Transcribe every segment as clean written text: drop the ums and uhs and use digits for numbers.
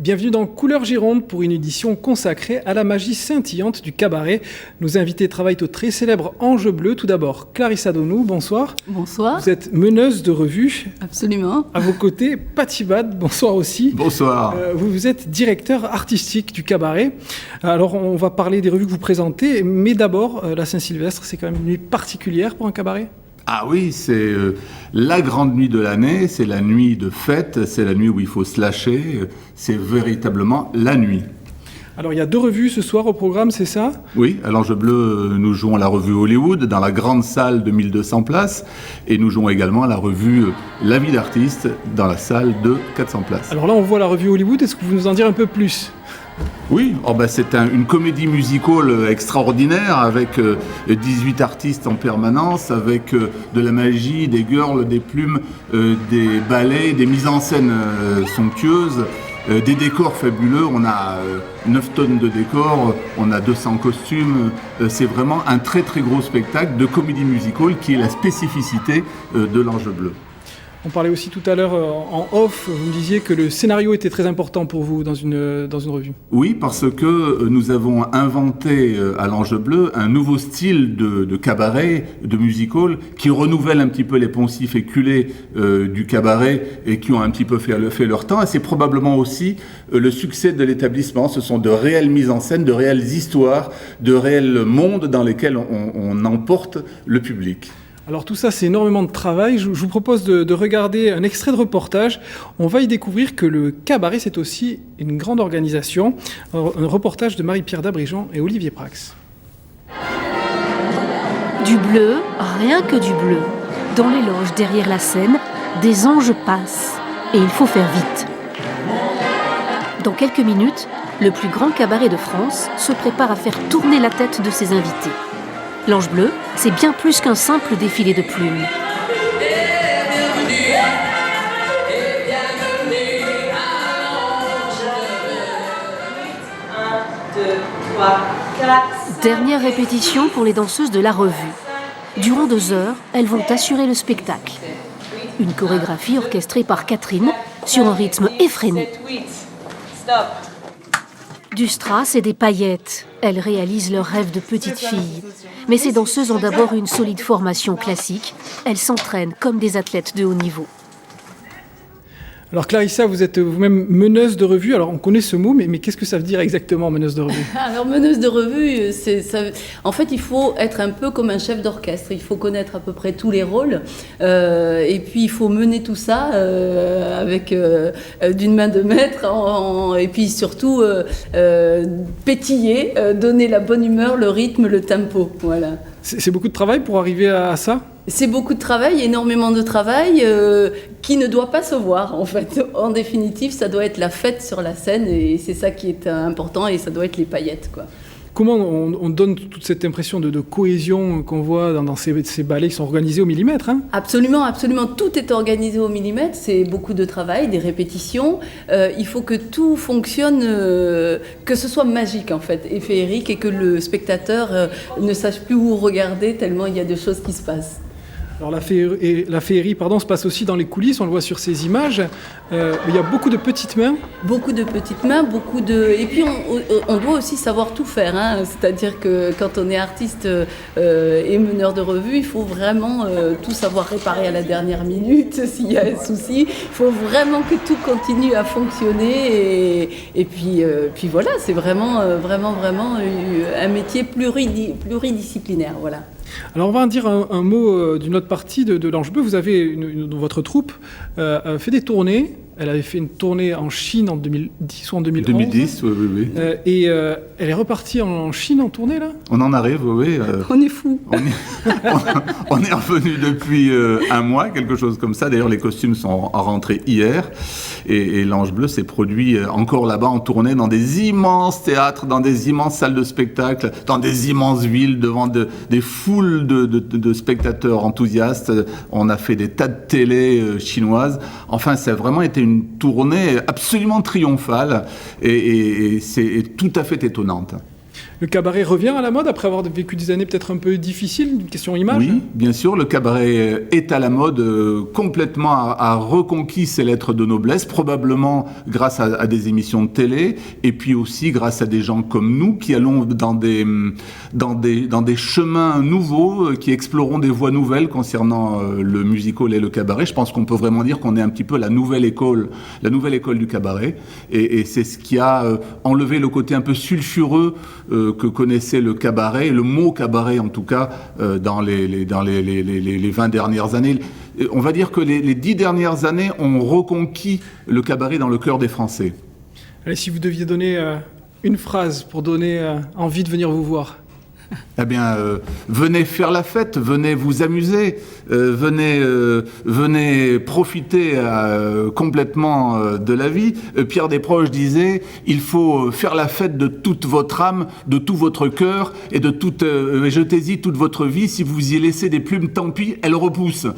Bienvenue dans Couleur Gironde pour une édition consacrée à la magie scintillante du cabaret. Nos invités travaillent au très célèbre Ange Bleu. Tout d'abord, Clarissa Donou, bonsoir. Bonsoir. Vous êtes meneuse de revue. Absolument. À vos côtés, Paty Bad, bonsoir aussi. Bonsoir. Vous êtes directeur artistique du cabaret. Alors, on va parler des revues que vous présentez, mais d'abord, la Saint-Sylvestre, c'est quand même une nuit particulière pour un cabaret. Ah oui, c'est la grande nuit de l'année, c'est la nuit de fête, c'est la nuit où il faut se lâcher, c'est véritablement la nuit. Alors il y a 2 revues ce soir au programme, c'est ça ? Oui, à l'Ange Bleu, nous jouons à la revue Hollywood, dans la grande salle de 1200 places, et nous jouons également à la revue La vie d'artiste, dans la salle de 400 places. Alors là on voit la revue Hollywood, est-ce que vous pouvez nous en dire un peu plus ? Oui, c'est une comédie musicale extraordinaire avec 18 artistes en permanence, avec de la magie, des girls, des plumes, des ballets, des mises en scène somptueuses, des décors fabuleux. On a 9 tonnes de décors, on a 200 costumes. C'est vraiment un très très gros spectacle de comédie musicale qui est la spécificité de l'Ange Bleu. On parlait aussi tout à l'heure en off, vous me disiez que le scénario était très important pour vous dans une revue. Oui, parce que nous avons inventé à l'Ange Bleu un nouveau style de cabaret, de musical, qui renouvelle un petit peu les poncifs éculés du cabaret et qui ont un petit peu fait leur temps. Et c'est probablement aussi le succès de l'établissement. Ce sont de réelles mises en scène, de réelles histoires, de réels mondes dans lesquels on emporte le public. Alors tout ça, c'est énormément de travail. Je vous propose de regarder un extrait de reportage. On va y découvrir que le cabaret, c'est aussi une grande organisation. Un reportage de Marie-Pierre Dabrigeon et Olivier Prax. Du bleu, rien que du bleu. Dans les loges derrière la scène, des anges passent. Et il faut faire vite. Dans quelques minutes, le plus grand cabaret de France se prépare à faire tourner la tête de ses invités. L'Ange Bleu, c'est bien plus qu'un simple défilé de plumes. Dernière répétition pour les danseuses de la revue. Durant 2 heures, elles vont assurer le spectacle. Une chorégraphie orchestrée par Catherine sur un rythme effréné. Du strass et des paillettes. Elles réalisent leur rêve de petite fille. Mais ces danseuses ont d'abord une solide formation classique. Elles s'entraînent comme des athlètes de haut niveau. Alors Clarissa, vous êtes vous-même meneuse de revue. Alors on connaît ce mot, mais qu'est-ce que ça veut dire exactement, meneuse de revue ? Alors meneuse de revue, en fait il faut être un peu comme un chef d'orchestre. Il faut connaître à peu près tous les rôles. Et puis il faut mener tout ça avec d'une main de maître. Et puis surtout pétiller, donner la bonne humeur, le rythme, le tempo. Voilà. C'est beaucoup de travail pour arriver à ça ? C'est beaucoup de travail, énormément de travail qui ne doit pas se voir en fait. En définitive, ça doit être la fête sur la scène et c'est ça qui est important et ça doit être les paillettes quoi. Comment on donne toute cette impression de cohésion qu'on voit dans ces ballets qui sont organisés au millimètre, hein ? Absolument, absolument. Tout est organisé au millimètre. C'est beaucoup de travail, des répétitions. Il faut que tout fonctionne, que ce soit magique en fait, et féerique, et que le spectateur ne sache plus où regarder tellement il y a de choses qui se passent. Alors la féerie se passe aussi dans les coulisses, on le voit sur ces images. Il y a beaucoup de petites mains. Beaucoup de petites mains, et puis on doit aussi savoir tout faire. Hein. C'est-à-dire que quand on est artiste et meneur de revue, il faut vraiment tout savoir réparer à la dernière minute s'il y a un souci. Il faut vraiment que tout continue à fonctionner. Et puis voilà, c'est vraiment un métier pluridisciplinaire. Voilà. Alors on va en dire un mot d'une autre partie de l'Ange Bleu. Vous avez, votre troupe fait des tournées. Elle avait fait une tournée en Chine en 2010 ou en 2011. 2010, oui. Et elle est repartie en Chine en tournée, là ? On en arrive, oui. On est fous. On est revenu depuis 1 mois, quelque chose comme ça. D'ailleurs, les costumes sont rentrés hier. Et l'Ange Bleu s'est produit encore là-bas en tournée dans des immenses théâtres, dans des immenses salles de spectacle, dans des immenses villes, devant des foules de spectateurs enthousiastes. On a fait des tas de télés chinoises. Enfin, ça a vraiment été une tournée absolument triomphale et c'est tout à fait étonnante. Le cabaret revient à la mode après avoir vécu des années peut-être un peu difficiles, une question image. Oui, bien sûr, le cabaret est à la mode, complètement a reconquis ses lettres de noblesse, probablement grâce à des émissions de télé, et puis aussi grâce à des gens comme nous qui allons dans des chemins nouveaux, qui explorons des voies nouvelles concernant le music-hall et le cabaret. Je pense qu'on peut vraiment dire qu'on est un petit peu la nouvelle école du cabaret, et c'est ce qui a enlevé le côté un peu sulfureux que connaissait le cabaret, le mot cabaret en tout cas, dans les 20 dernières années. On va dire que les 10 dernières années ont reconquis le cabaret dans le cœur des Français. Allez, si vous deviez donner une phrase pour donner envie de venir vous voir. Eh bien, venez faire la fête, venez vous amuser, venez profiter complètement de la vie. Pierre Desproges disait, il faut faire la fête de toute votre âme, de tout votre cœur, et de jetez-y toute votre vie. Si vous y laissez des plumes, tant pis, elles repoussent.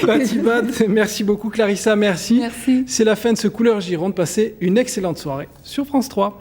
Batibat, merci beaucoup. Clarissa, merci. Merci. C'est la fin de ce Couleur Gironde. Passez une excellente soirée sur France 3.